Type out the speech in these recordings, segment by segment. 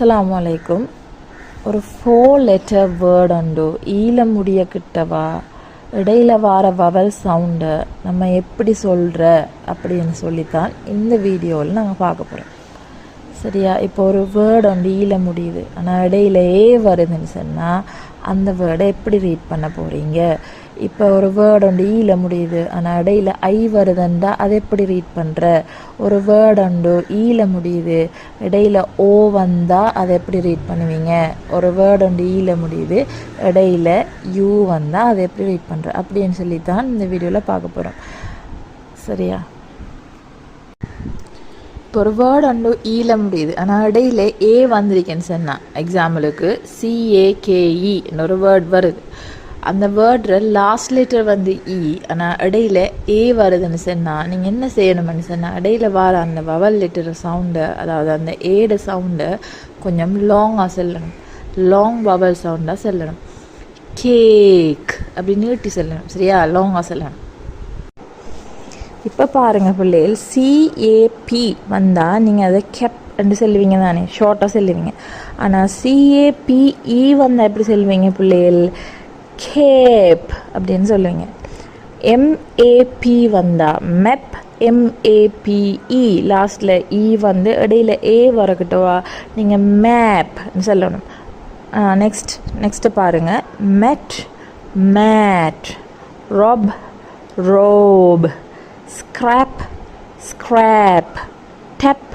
அஸ்ஸலாமு அலைக்கும். ஒரு 4 letter வேர்ட் உண்டு. ஈல முடிய கிட்டவா இடையில வார வவல் சவுண்டை நம்ம எப்படி சொல்கிற அப்படின்னு சொல்லித்தான் இந்த வீடியோவில் நாங்கள் பார்க்க போகிறோம். சரியா? இப்போ ஒரு வேர்டு உண்டு ஈல முடியுது, ஆனால் இடையில வருதுன்னு சொன்னால் அந்த வேர்டை எப்படி ரீட் பண்ண போகிறீங்க? இப்போ ஒரு வேர்டு உண்டு ஈல முடியுது, ஆனால் இடையில வருதுண்டா அதை எப்படி ரீட் பண்ணுற? ஒரு வேர்டு உண்டு ஈல முடியுது, இடையில வந்தால் அதை எப்படி ரீட் பண்ணுவீங்க? ஒரு வேர்டு உண்டு ஈல முடியுது, இடையில வந்தால் அதை எப்படி ரீட் பண்ணுற அப்படின்னு சொல்லித்தான் இந்த வீடியோவில் பார்க்க போகிறோம். சரியா? இப்போ ஒரு வேர்டு உண்டு ஈல முடியுது, ஆனால் இடையில வந்திருக்கேன்னு சொன்னால், எக்ஸாம்பிளுக்கு CAKE ஒரு வேர்ட் வருது. அந்த வேர்டில் லாஸ்ட் லெட்டர் வந்து ஆனால் இடையில வருதுன்னு சொன்னால் நீங்கள் என்ன செய்யணும்னு சொன்னால், இடையில வர அந்த வவல் லெட்டர் சவுண்டை, அதாவது அந்த ஏட சவுண்டை கொஞ்சம் லாங்காக செல்லணும், லாங் வவல் சவுண்டாக செல்லணும். கேக் அப்படி நீட்டி செல்லணும். சரியா? லாங்காக செல்லணும். இப்போ பாருங்கள் பிள்ளைகள், CAP வந்தால் நீங்கள் அதை கெப்ன்னு சொல்லுவீங்க தானே, ஷார்ட்டாக சொல்லுவீங்க. ஆனால் CAPE வந்தால் எப்படி சொல்லுவீங்க பிள்ளைகள்? கேப் அப்படின்னு சொல்லுவீங்க. MAP வந்தால் மெப், MAPE லாஸ்டில் வந்து இடையில வரக்கிட்டவா நீங்கள் மேப்னு சொல்லணும். நெக்ஸ்ட்டு பாருங்கள், met, mate, rob, robe, scrap, scrape, tap,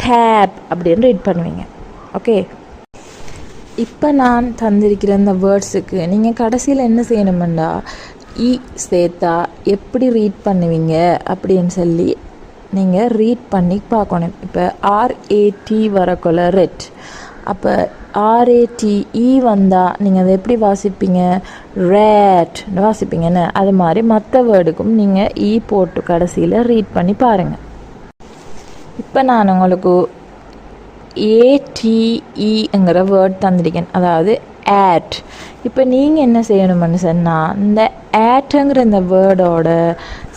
tape அப்படின்னு ரீட் பண்ணுவீங்க. ஓகே, இப்போ நான் தந்திருக்கிற இந்த வேர்ட்ஸுக்கு நீங்கள் கடைசியில் என்ன செய்யணுமெண்டா, சேர்த்தா எப்படி ரீட் பண்ணுவீங்க அப்படின்னு சொல்லி நீங்கள் ரீட் பண்ணி பார்க்கணும். இப்போ RAT வரக்குள்ள ரெட், அப்போ RATE வந்தால் நீங்கள் அதை எப்படி வாசிப்பீங்க? ரேட்னு வாசிப்பீங்கன்னு. அது மாதிரி மற்ற வேர்டுக்கும் நீங்கள் போட்டு கடைசியில் ரீட் பண்ணி பாருங்கள். இப்போ நான் உங்களுக்கு ATEங்கிற வேர்ட் தந்திருக்கேன், அதாவது ஆட். இப்போ நீங்கள் என்ன செய்யணும்னு சொன்னால், இந்த ஆட்டுங்கிற இந்த வேர்டோட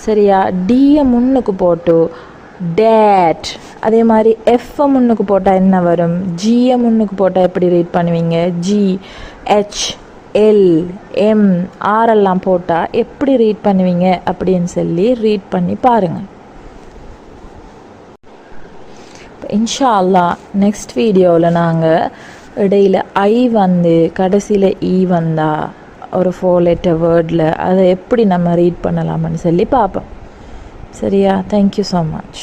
சரியா டியை முன்னுக்கு போட்டு டேட், அதே மாதிரி எஃப்ஐ முன்னுக்கு போட்டால் என்ன வரும்? ஜியை முன்னுக்கு போட்டால் எப்படி ரீட் பண்ணுவீங்க? GHLM ஆரெல்லாம் போட்டால் எப்படி ரீட் பண்ணுவீங்க அப்படின்னு சொல்லி ரீட் பண்ணி பாருங்கள். இன்ஷா அல்லாஹ் நெக்ஸ்ட் வீடியோவில் நாங்கள் இடையில் வந்து கடைசியில் வந்தால் ஒரு 4 letter வேர்டில் அதை எப்படி நம்ம ரீட் பண்ணலாம்னு சொல்லி பார்ப்போம். சரியா? Thank you so much.